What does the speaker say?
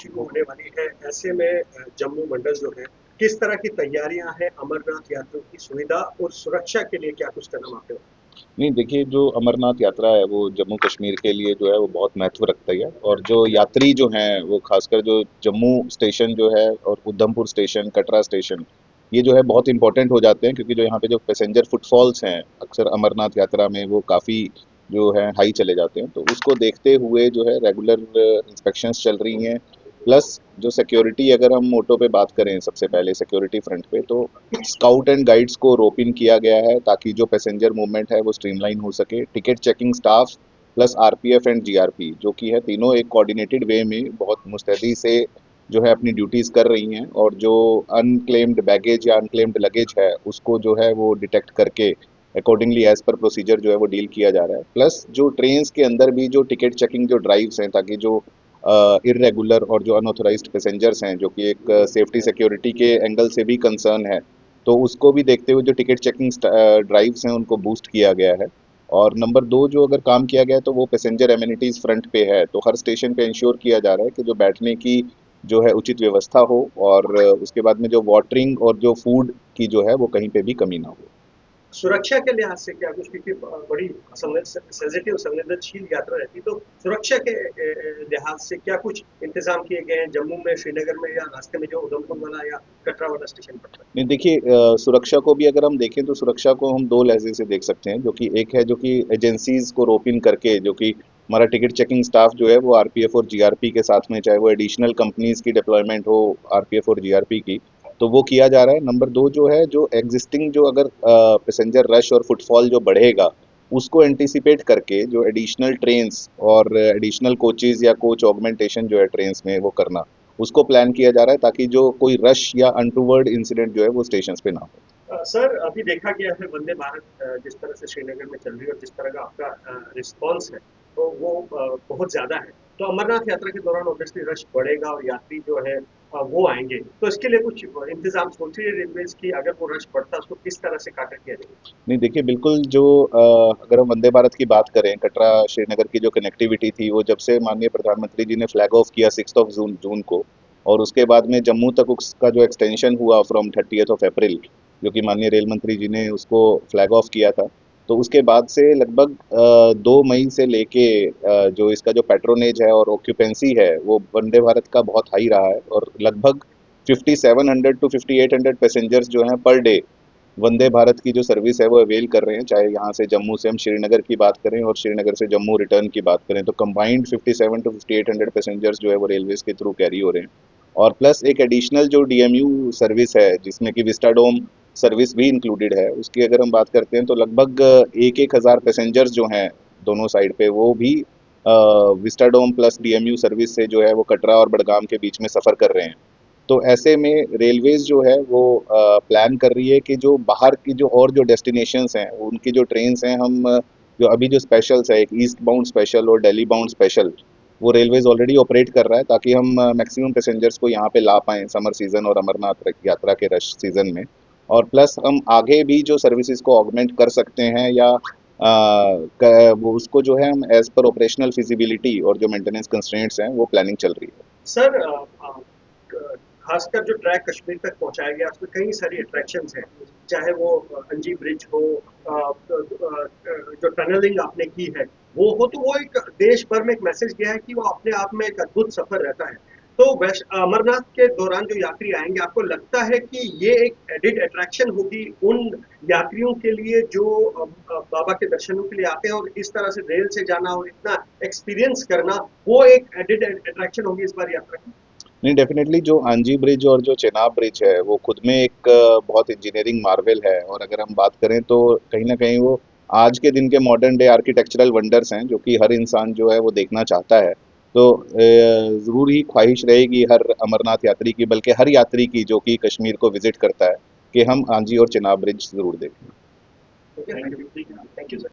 शुरू होने वाली है। ऐसे में जम्मू मंडल जो है, किस तरह की तैयारियां हैं अमरनाथ यात्रियों की सुविधा और सुरक्षा के लिए क्या कुछ कदम आपने उठाए? नहीं देखिए, जो अमरनाथ यात्रा है वो जम्मू कश्मीर के लिए जो है वो बहुत महत्व रखता है। और जो यात्री जो हैं वो खासकर जो जम्मू स्टेशन जो है और उधमपुर स्टेशन, कटरा स्टेशन, ये जो है बहुत इंपॉर्टेंट हो जाते हैं, क्योंकि जो यहाँ पे जो पैसेंजर फुटफॉल्स हैं अक्सर अमरनाथ यात्रा में वो काफ़ी जो है हाई चले जाते हैं। तो उसको देखते हुए जो है रेगुलर इंस्पेक्शंस चल रही हैं। प्लस जो सिक्योरिटी, अगर हम मोटो पे बात करें सबसे पहले सिक्योरिटी फ्रंट पे, तो स्काउट एंड गाइड्स को रोप इन किया गया है ताकि जो पैसेंजर मूवमेंट है वो स्ट्रीमलाइन हो सके। Ticket checking staff plus RPF and GRP जो कि है तीनों एक कोऑर्डिनेटेड वे में बहुत मुस्तैदी से जो है अपनी ड्यूटीज़ कर रही हैं। और जो अनक्लेम्ड बैगेज या अनक्लेम्ड लगेज है उसको जो है वो डिटेक्ट करके अकॉर्डिंगली एज पर प्रोसीजर जो है वो डील किया जा रहा है। प्लस जो ट्रेन्स के अंदर भी जो टिकट चेकिंग जो ड्राइव्स हैं, ताकि जो इर्रेगुलर और जो अनऑथराइज्ड पैसेंजर्स हैं, जो कि एक सेफ्टी सिक्योरिटी के एंगल से भी कंसर्न है, तो उसको भी देखते हुए जो टिकट चेकिंग ड्राइव्स हैं उनको बूस्ट किया गया है। और नंबर दो, जो अगर काम किया गया है तो वो पैसेंजर एमिनिटीज़ फ्रंट पे है। तो हर स्टेशन पे इंश्योर किया जा रहा है कि जो बैठने की जो है उचित व्यवस्था हो, और उसके बाद में जो वाटरिंग और जो फूड की जो है वो कहीं पे भी कमी ना हो। सुरक्षा के लिहाज से क्या कुछ, क्योंकि बड़ी सेंसिटिव संवेदनशील यात्रा रहती है, तो सुरक्षा के लिहाज से क्या कुछ इंतजाम किए गए हैं जम्मू में, श्रीनगर में, या रास्ते में जो उधमपुर वाला या कटरा वाला स्टेशन पड़ता है? नहीं देखिए, सुरक्षा को भी अगर हम देखें तो सुरक्षा को हम दो लहजे से देख सकते हैं। जो कि एक है जो कि एजेंसीज को रोप इन करके, जो कि हमारा टिकट चेकिंग स्टाफ जो है वो आरपीएफ और जीआरपी के साथ में, चाहे वो एडिशनल कंपनीज की डिप्लॉयमेंट हो आरपीएफ और जीआरपी की, तो वो किया जा रहा है। नंबर दो जो है, जो एग्जिस्टिंग जो अगर पैसेंजर रश और फुटफॉल जो बढ़ेगा उसको एंटिसिपेट करके जो एडिशनल ट्रेन्स और एडिशनल कोचेज या कोच ऑगमेंटेशन जो है ट्रेन्स में वो करना, उसको प्लान किया जा रहा है ताकि जो कोई रश या अनटूवर्ड इंसिडेंट जो है वो स्टेशन पे ना हो। सर, अभी देखा गया है वंदे भारत जिस तरह से श्रीनगर में चल रही है और जिस तरह का आपका रिस्पॉन्स है, तो वो बहुत ज़्यादा है। तो अमरनाथ यात्रा के दौरान ऑब्वियसली रश बढ़ेगा और यात्री जो है वो आएंगे, तो इसके लिए कुछ इंतजाम सोच रही है रेलवेज की? अगर वो रश बढ़ता है उसको किस तरह से काटर किया जाएगा? नहीं देखिए, बिल्कुल जो अगर हम वंदे भारत की बात करें, कटरा श्रीनगर की जो कनेक्टिविटी थी वो जब से माननीय प्रधानमंत्री जी ने फ्लैग ऑफ किया 6 जून को, और उसके बाद में जम्मू तक उसका जो एक्सटेंशन हुआ फ्रॉम 30 अप्रैल, जो कि माननीय रेल मंत्री जी ने उसको फ्लैग ऑफ किया था, तो उसके बाद से लगभग 2 मई से लेके जो इसका जो पैट्रोनेज है और ऑक्यूपेंसी है वो वंदे भारत का बहुत हाई रहा है। और लगभग 5700 टू 5800 पैसेंजर्स जो हैं पर डे वंदे भारत की जो सर्विस है वो अवेल कर रहे हैं। चाहे यहाँ से जम्मू से हम श्रीनगर की बात करें और श्रीनगर से जम्मू रिटर्न की बात करें, तो कंबाइंड 57 टू 5800 पैसेंजर्स जो है वो रेलवेज के थ्रू कैरी हो रहे हैं। और प्लस एक एडिशनल जो डीएमयू सर्विस है जिसमें कि विस्टाडोम सर्विस भी इंक्लूडेड है, उसकी अगर हम बात करते हैं तो लगभग एक एक हज़ार पैसेंजर्स जो हैं दोनों साइड पे वो भी विस्टाडोम प्लस डीएमयू सर्विस से जो है वो कटरा और बडगाम के बीच में सफ़र कर रहे हैं। तो ऐसे में रेलवेज जो है वो प्लान कर रही है कि जो बाहर की जो और जो डेस्टिनेशंस हैं उनकी जो ट्रेन्स हैं, हम जो अभी जो स्पेशल्स है, एक ईस्ट बाउंड स्पेशल और दिल्ली बाउंड स्पेशल, वो रेलवेज ऑलरेडी ऑपरेट कर रहा है ताकि हम मैक्सिमम पैसेंजर्स को यहाँ पे ला पाएँ समर सीज़न और अमरनाथ यात्रा के रश सीज़न में। और प्लस हम आगे भी जो सर्विसेज को ऑगमेंट कर सकते हैं या वो उसको जो है हम एज पर ऑपरेशनल फिजिबिलिटी और जो मेंटेनेंस कंस्ट्रेंट्स हैं वो प्लानिंग चल रही है। सर, खासकर जो ट्रैक कश्मीर तक पहुंचाया गया उसमें कई सारी अट्रैक्शंस हैं, चाहे वो अंजी ब्रिज हो, जो टनलिंग आपने की है वो हो, तो वो एक देश भर में एक मैसेज गया है कि वो अपने आप में एक अद्भुत सफर रहता है। तो अमरनाथ के दौरान जो यात्री आएंगे, आपको लगता है कि ये एक एडिड अट्रैक्शन होगी उन यात्रियों के लिए जो बाबा के दर्शनों के लिए आते हैं, और इस तरह से रेल से जाना और इतना एक्सपीरियंस करना, वो एक एडिड अट्रैक्शन होगी इस बार यात्रा की? नहीं डेफिनेटली, जो आंजी ब्रिज और जो चेनाब ब्रिज है वो खुद में एक बहुत इंजीनियरिंग मार्वल है। और अगर हम बात करें तो कहीं ना कहीं वो आज के दिन के मॉडर्न डे आर्किटेक्चरल वंडर्स हैं जो कि हर इंसान जो है वो देखना चाहता है। तो ज़रूर ही ख्वाहिश रहेगी हर अमरनाथ यात्री की, बल्कि हर यात्री की जो कि कश्मीर को विजिट करता है, कि हम आंजी और चेनाब ब्रिज ज़रूर देखें। Okay, thank you sir.